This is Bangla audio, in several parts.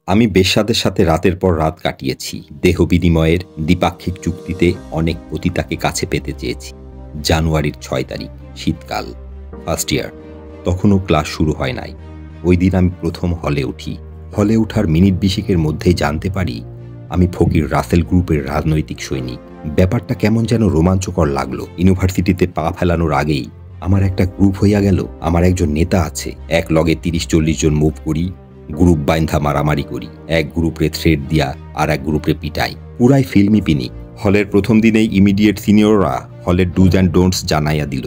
আমি বেশ্যাদের সাথে রাতের পর রাত কাটিয়েছি। দেহ বিনিময়ের দ্বিপাক্ষিক চুক্তিতে অনেক পতিতাকে কাছে পেতে চেয়েছি। জানুয়ারির ৬ তারিখ, শীতকাল, ফার্স্ট ইয়ার। তখনও ক্লাস শুরু হয় নাই। ওই দিন আমি প্রথম হলে উঠি। হলে ওঠার মিনিট ২০-এর মধ্যেই জানতে পারি আমি ফকির রাসেল গ্রুপের রাজনৈতিক সৈনিক। ব্যাপারটা কেমন যেন রোমাঞ্চকর লাগলো। ইউনিভার্সিটিতে পা ফেলানোর আগেই আমার একটা গ্রুপ হইয়া গেল। আমার একজন নেতা আছে। এক লগে ৩০-৪০ জন মুভ করি, গ্রুপ বাইন্ধা মারামারি করি। এক গ্রুপে থ্রেড দিয়া আর এক গ্রুপে পিটাই। পুরাই ফিল্মি পিনিক। হলের প্রথম দিনেই ইমিডিয়েট সিনিয়ররা হলের ডুজ অ্যান্ড ডোন্টস জানাইয়া দিল।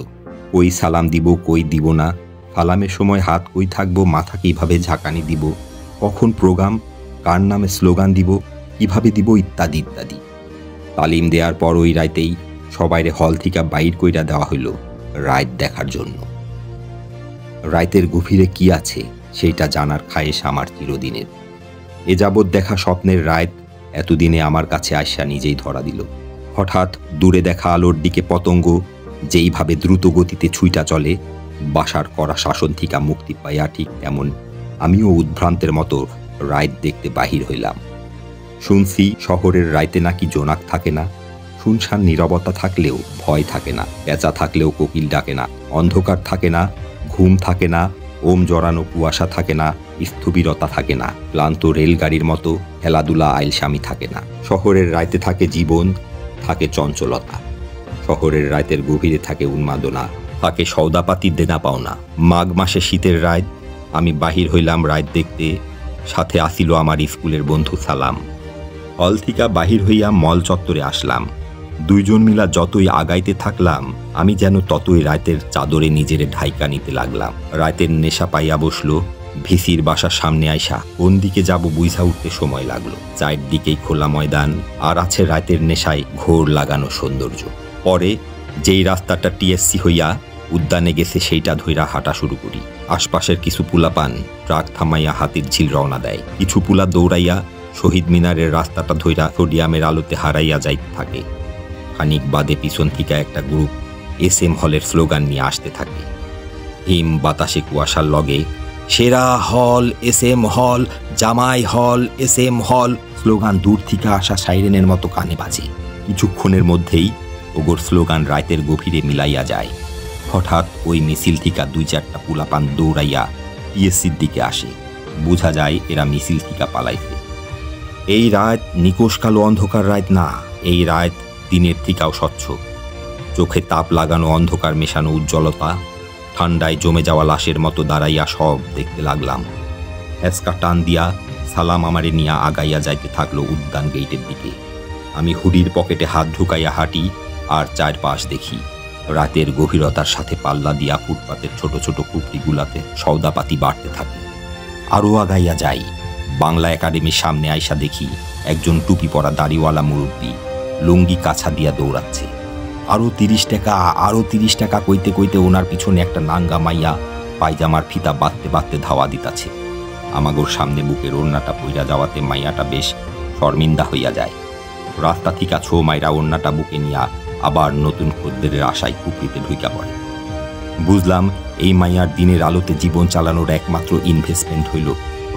কই সালাম দিব, কই দিব না, সালামের সময় হাত কই থাকবো, মাথা কিভাবে ঝাঁকানি দিব, কখন প্রোগ্রাম, কার নামে স্লোগান দিব, কিভাবে দিব, ইত্যাদি ইত্যাদি। তালিম দেওয়ার পর ওই রাইতেই সবাইরে হল থেকে বাইর কইরা দেওয়া হইল রাত দেখার জন্য। রাতের গভীরে কি আছে সেইটা জানার খায়েশ আমার চিরদিনের। এ যাবৎ দেখা স্বপ্নের রাত এতদিনে আমার কাছে আইসা নিজেই ধরা দিল। হঠাৎ দূরে দেখা আলোর দিকে পতঙ্গ যেইভাবে দ্রুত গতিতে ছুইটা চলে, বাসার করা শাসন থেকে মুক্তি পাইয়া ঠিক তেমন আমিও উদ্ভ্রান্তের মতো রাত দেখতে বাহির হইলাম। শুনছি শহরের রাইতে নাকি জোনাক থাকে না, শুনশান নীরবতা থাকলেও ভয় থাকে না, পেঁচা থাকলেও কোকিল ডাকে না, অন্ধকার থাকে না, ঘুম থাকে না, ওম জড়ানো কুয়াশা থাকে না, স্থবিরতা থাকে না, ক্লান্ত রেলগাড়ির মতো খেলাধুলা আইলসামি থাকে না। শহরের রাইতে থাকে জীবন, থাকে চঞ্চলতা। শহরের রাতের গভীরে থাকে উন্মাদনা, থাকে সওদাপাতির দেনা পাওনা। মাঘ মাসে শীতের রাত, আমি বাহির হইলাম রাত দেখতে। সাথে আসিল আমার স্কুলের বন্ধু সালাম। হল থিকা বাহির হইয়া মল চত্বরে আসলাম। দুইজন মিলা যতই আগাইতে থাকলাম, আমি যেন ততই রাতের চাদরে নিজেরে ঢাইকা নিতে লাগলাম। রাতের নেশা পাইয়া বসল। ভিসির বাসার সামনে আইসা কোন দিকে যাব বুঝা উঠতে সময় লাগলো। চারদিকেই খোলা ময়দান, আর আছে রাতের নেশায় ঘোর লাগানো সৌন্দর্য। পরে যেই রাস্তাটা টিএসসি হইয়া উদ্যানে গেছে সেইটা ধইরা হাঁটা শুরু করি। আশপাশের কিছু পুলাপান ট্রাক থামাইয়া হাতির ঝিল রওনা দেয়। কিছু পুলা দৌড়াইয়া শহীদ মিনারের রাস্তাটা ধইরা সোডিয়ামের আলোতে হারাইয়া যাইতে থাকে। খানিক বাদে পিছন থেকে একটা গ্রুপ SM হলের স্লোগান নিয়ে আসতে থাকে। হিম বাতাসে কুয়াশার লগে সেরা হল SM হল, জামাই হল SM হল স্লোগান দূর থেকে আসা সাইরেনের মতো কানে বাজে। কিছুক্ষণের মধ্যেই ওগোর স্লোগান রাতের গভীরে মিলাইয়া যায়। হঠাৎ ওই মিছিল থেকে ২-৪টা পুলাপান দৌড়াইয়া টিএসসির দিকে আসে। বোঝা যায় এরা মিছিল থেকে পালাইছে। এই রাত নিকোষ কালো অন্ধকার রাত না, এই রাত দিনের থেকেও স্বচ্ছ। চোখে তাপ লাগানো অন্ধকার মেশানো উজ্জ্বলতা, ঠান্ডায় জমে যাওয়া লাশের মতো দাঁড়াইয়া সব দেখতে লাগলাম। হ্যাঁচকা টান দিয়া সালাম আমারে নিয়া আগাইয়া যাইতে থাকলো উদ্যান গেইটের দিকে। আমি হুডির পকেটে হাত ঢুকাইয়া হাঁটি আর চারপাশ দেখি। রাতের গভীরতার সাথে পাল্লা দিয়া ফুটপাতের ছোট ছোট কুপড়িগুলাতে সওদাপাতি বাড়তে থাকে। আরও আগাইয়া যাই। বাংলা একাডেমির সামনে আইসা দেখি একজন টুপি পরা দাড়িওয়ালা মুরব্বী লুঙ্গি কাছা দিয়া দৌড়াচ্ছে। আরও ৩০ টাকা, আরও ৩০ টাকা কইতে কইতে ওনার পিছনে একটা নাঙ্গা মাইয়া পায়জামার ফিতা বাঁধতে বাঁধতে ধাওয়া দিতাছে। আমাগোর সামনে বুকের ওড়নাটা পইরা যাওয়াতে মাইয়াটা বেশ শর্মিন্দা হইয়া যায়। রাস্তা থিকা ছো মাইরা ওড়নাটা বুকে নিয়া আবার নতুন খদ্দেরের আশায় কুপড়িতে ঢুইকা পড়ে। বুঝলাম এই মাইয়ার দিনের আলোতে জীবন চালানোর একমাত্র ইনভেস্টমেন্ট হইল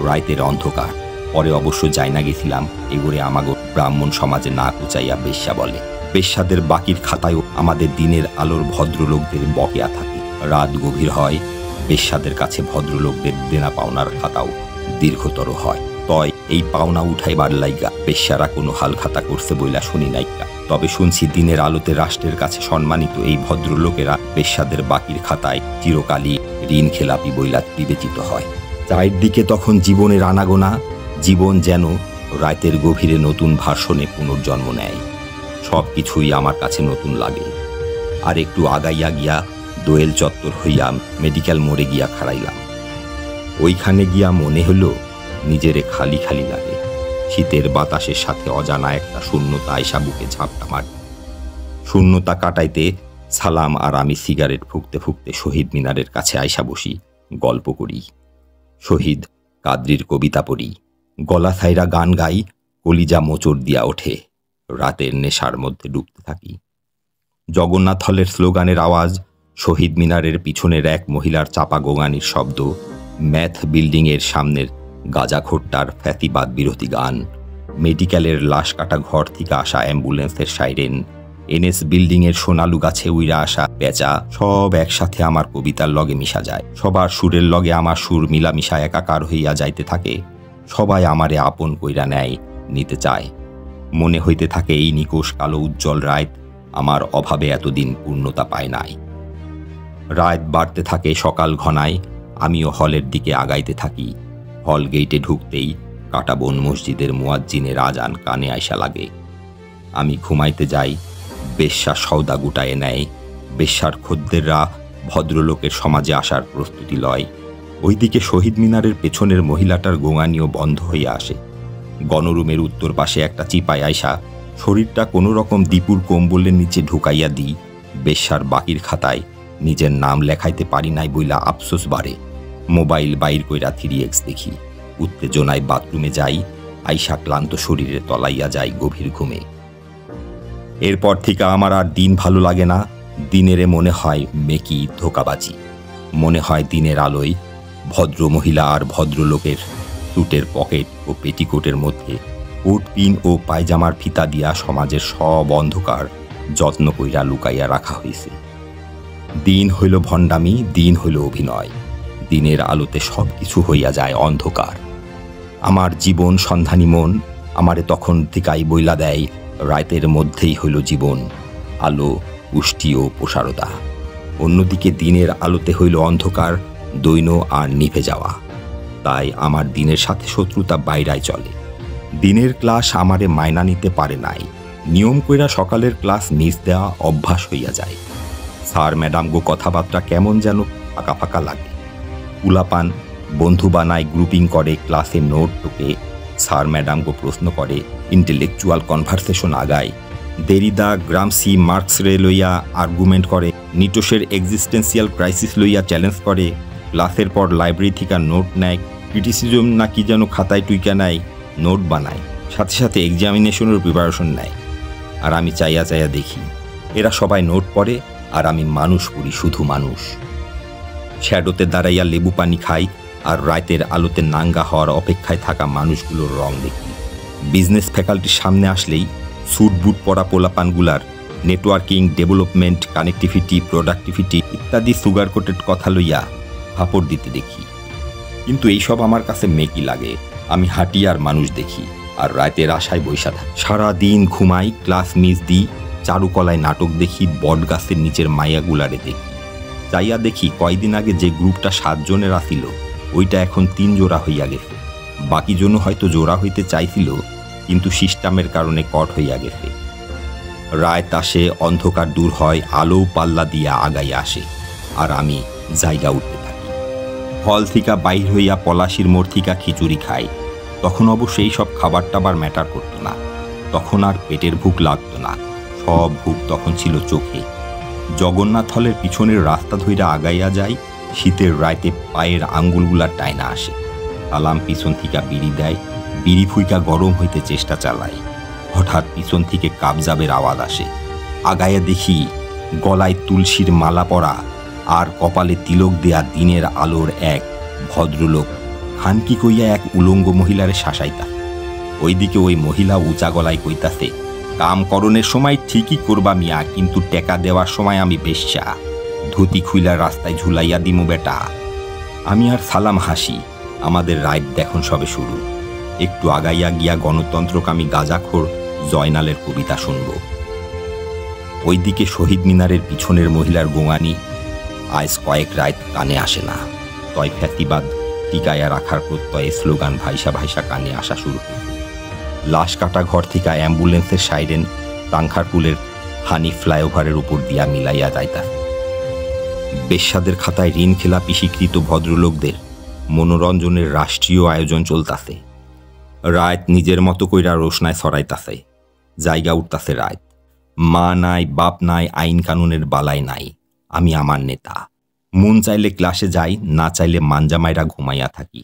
রাতের অন্ধকার। পরে অবশ্য যাই না গেছিলাম এগোরে আমাগো ব্রাহ্মণ সমাজে না কুচাইয়া বেশ্যা বলে। বেশ্যাদের বাকির খাতায়ও আমাদের দিনের আলোর ভদ্রলোকদের বকেয়া থাকে। রাত গভীর হয়, বেশ্যাদের কাছে ভদ্রলোকদের দেনা পাওনার খাতাও দীর্ঘতর হয়। তয় এই পাওনা উঠাইবার লাইগা বেশ্যারা কোনো হাল খাতা করছে বইলা শুনি নাইকা। তবে শুনছি দিনের আলোতে রাষ্ট্রের কাছে সম্মানিত এই ভদ্রলোকেরা বেশ্যাদের বাকির খাতায় চিরকালই ঋণ খেলাপি বইলা বিবেচিত হয়। চারদিকে তখন জীবনের আনাগোনা। জীবন যেন রাতের গভীরে নতুন ভার্সনে পুনর্জন্ম নেয়। সব কিছুই আমার কাছে নতুন লাগে। আর একটু আগাইয়া গিয়া দোয়েল চত্বর হইয়া মেডিকেল মোড়ে গিয়া খাড়াইলাম। ওইখানে গিয়া মনে হলো নিজেরে খালি খালি লাগে। শীতের বাতাসের সাথে অজানা একটা শূন্যতা আয়সা বুকে ঝাপটা মারে। শূন্যতা কাটাইতে সালাম আর আমি সিগারেট ফুঁকতে ফুঁকতে শহীদ মিনারের কাছে আয়সা বসি, গল্প করি। শহীদ কাদরির কবিতা পড়ি, গলা ছাইরা গান গাই, কলিজা মোচড় দিয়া ওঠে। রাতের নেশার মধ্যে ডুবতে থাকি। জগন্নাথ হলের স্লোগানের আওয়াজ, শহীদ মিনারের পিছনের এক মহিলার চাপা গোঙানির শব্দ, ম্যাথ বিল্ডিংয়ের সামনের গাজাখোরটার ফ্যাসিবাদ বিরোধী গান, মেডিকেলের লাশ কাটা ঘর থেকে আসা অ্যাম্বুলেন্সের সাইরেন, এনএস বিল্ডিংয়ের সোনালু গাছে উইরা আসা পেঁচা, সব একসাথে আমার কবিতার লগে মিশা যায়। সবার সুরের লগে আমার সুর মিলামিশা একাকার হইয়া যাইতে থাকে। সবাই আমারে আপন কইরা নেয়, নিতে চায়। মনে হইতে থাকে এই নিকোষ কালো উজ্জ্বল রাত আমার অভাবে এতদিন পূর্ণতা পায় নাই। রাত বাড়তে থাকে, সকাল ঘনায়, আমিও হলের দিকে আগাইতে থাকি। হল গেইটে ঢুকতেই কাটাবন মসজিদের মুয়াজ্জিনের আজান কানে আইসা লাগে। আমি ঘুমাইতে যাই, বেশ্যা সওদা গুটায়ে নেয়। বেশ্যার খদ্দেররা ভদ্রলোকের সমাজে আসার প্রস্তুতি লয়। ওইদিকে শহীদ মিনারের পেছনের মহিলাটার গোঙানিও বন্ধ হইয়া আসে। গণরুমের উত্তর পাশে একটা চিপায় আইসা শরীরটা কোনো রকম দীপুর কম্বলের নিচে ঢুকাইয়া দিই। বেশ্যার বাকির খাতায় নিজের নাম লেখাইতে পারি নাই বইলা আফসোস বাড়ে। মোবাইল বাইর কইরা 3x দেখি। উত্তেজনায় বাথরুমে যাই, আইসা ক্লান্ত শরীরে তলাইয়া যাই গভীর ঘুমে। এরপর থেকে আমার আর দিন ভালো লাগে না। দিনেরে মনে হয় মেকি ধোকাবাজি। মনে হয় দিনের আলোয় ভদ্র মহিলা আর ভদ্রলোকের স্যুটের পকেট ও পেটিকোটের মধ্যে কোট পিন ও পায়জামার ফিতা দিয়া সমাজের সব অন্ধকার যত্ন কইরা লুকাইয়া রাখা হয়েছে। দিন হইল ভণ্ডামি, দিন হইল অভিনয়। দিনের আলোতে সব কিছু হইয়া যায় অন্ধকার। আমার জীবন সন্ধানী মন আমারে তখন থেকেই বইলা দেয়, রাতের মধ্যেই হইল জীবন, আলো, পুষ্টি ও প্রসারতা। অন্যদিকে দিনের আলোতে হইল অন্ধকার, দৈন্য আর নিভে যাওয়া। তাই আমার দিনের সাথে শত্রুতা বাইরায় চলে। দিনের ক্লাস আমারে মাইনা নিতে পারে নাই। নিয়ম কইরা সকালের ক্লাস মিস দেওয়া অভ্যাস হইয়া যায়। স্যার ম্যাডাম গো কথাবার্তা কেমন যেন ফাঁকা ফাঁকা লাগে। উলাপান বন্ধু বানায়, গ্রুপিং করে, ক্লাসে নোট টোকে। স্যার ম্যাডাম গো প্রশ্ন করে, ইন্টেলেকচুয়াল কনভারসেশন আগায়। দেরিদা গ্রামসি মার্কসরে লইয়া আর্গুমেন্ট করে, নিটোশের এক্সিস্টেন্সিয়াল ক্রাইসিস লইয়া চ্যালেঞ্জ করে। ক্লাসের পর লাইব্রেরি থেকে নোট নেয়, ক্রিটিসিজম না কি যেন খাতায় টুইকা নেয়, নোট বানায়, সাথে সাথে এক্সামিনেশনের প্রিপারেশন নেয়। আর আমি চাইয়া চাইয়া দেখি এরা সবাই নোট পড়ে আর আমি মানুষ পড়ি, শুধু মানুষ। শ্যাডোতে দাঁড়াইয়া লেবু পানি খাই আর রাতের আলোতে নাঙ্গা হওয়ার অপেক্ষায় থাকা মানুষগুলোর রং দেখি। বিজনেস ফ্যাকাল্টির সামনে আসলেই স্যুট বুট পরা পোলাপানগুলার নেটওয়ার্কিং, ডেভেলপমেন্ট, কানেক্টিভিটি, প্রোডাক্টিভিটি ইত্যাদি সুগার কোটেড কথা লইয়া ফাপড় দিতে দেখি। কিন্তু এইসব আমার কাছে মেকি লাগে। আমি হাঁটি আর মানুষ দেখি আর রাতের আশায় বৈশা থাকি। সারাদিন ঘুমাই, ক্লাস মিস দিই, চারুকলায় নাটক দেখি, বট গাছের নিচের মাইয়াগুলারে দেখি। চাইয়া দেখি কয়দিন আগে যে গ্রুপটা 7 জনের আসিল ওইটা এখন 3 জোড়া হইয়া গেছে। বাকি জন হয়তো জোড়া হইতে চাইছিল, কিন্তু সিস্টেমের কারণে কট হইয়া গেছে। রাত আসে, অন্ধকার দূর হয়, আলো পাল্লা দিয়া আগাইয়া আসে আর আমি জায়গা উঠতে থাকি। হল থিকা বাইর হইয়া পলাশির মোড় থিকা খিচুড়ি খাই। তখন অবশ্য এই সব খাবার টাবার ম্যাটার করতো না। তখন আর পেটের ভুক লাগতো না, সব ভুক তখন ছিল চোখে। জগন্নাথ হলের পিছনের রাস্তা ধইরা আগাইয়া যাই। শীতের রাতে পায়ের আঙ্গুলগুলা টাইনা আসে। আলাম পিছন থিকা বিড়ি দেয়, বিড়ি ফুইকা গরম হইতে চেষ্টা চালায়। হঠাৎ পিছন থেকে কাবজাবের আওয়াজ আসে। আগাইয়া দেখি গলায় তুলসীর মালা পরা আর কপালে তিলক দেয়া দিনের আলোর এক ভদ্রলোক খানকি কইয়া এক উলঙ্গ মহিলারে শাসাইতা। ওইদিকে ওই মহিলা উঁচা গলায় কইতাছে, কামকরণের সময় ঠিকই করবা মিয়া, কিন্তু টেকা দেওয়ার সময় আমি বেশ্যা। ধুতি খুইলা রাস্তায় ঝুলাইয়া দিমু বেটা। আমি আর সালাম হাসি। আমাদের রাইড দেখুন সবে শুরু। একটু আগাইয়া গিয়া গণতন্ত্রকামী গাজাখোর জয়নালের কবিতা শুনব। ওইদিকে শহীদ মিনারের পিছনের মহিলার গোঙানি আজ কয়েক রাত কানে আসে না। তয় ফ্যাসিবাদ টিকায়া রাখার প্রত্যয়ে স্লোগান ভাইসা ভাইসা কানে আসা শুরু হয়েছে। লাশ কাটা ঘর থেকে অ্যাম্বুলেন্সের সাইরেন তাংখারপুলের হানি ফ্লাইওভারের উপর দিয়া মিলাইয়া যাইতা। বেশ্যাদের খাতায় ঋণ খেলাপি স্বীকৃত ভদ্রলোকদের মনোরঞ্জনের রাষ্ট্রীয় আয়োজন চলতাছে। রাত নিজের মতো কইরা রোশনায় ছড়াইতাছে। জায়গা উঠতাছে রাত। মা নাই, বাপ নাই, আইন কানুনের বালাই নাই। আমি আমার নেতা। মন চাইলে ক্লাসে যাই, না চাইলে মাঞ্জামাইরা ঘুমাইয়া থাকি।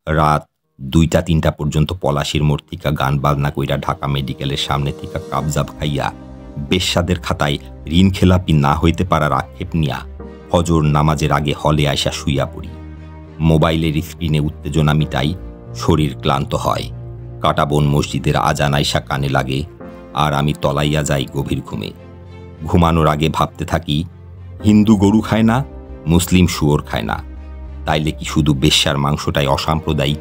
রাত 2টা-3টা পর্যন্ত পলাশির মোড় থিকা গান বাজনা কইরা ঢাকা মেডিকেলের সামনে থিকা কাবজাব খাইয়া বেশ্যাদের খাতায় ঋণ খেলাপি না হইতে পারার আক্ষেপ নিয়া ফজর নামাজের আগে হলে আইসা শুইয়া পড়ি। মোবাইলের স্ক্রিনে উত্তেজনা মিটাই, শরীর ক্লান্ত হয়। কাটাবন মসজিদের আজান আইসা কানে লাগে, আর আমি তলাইয়া যাই গভীর ঘুমে। ঘুমানোর আগে ভাবতে থাকি, হিন্দু গরু খায় না, মুসলিম শুয়োর খায় না, তাইলে কি শুধু বেশ্যার মাংসটাই অসাম্প্রদায়িক?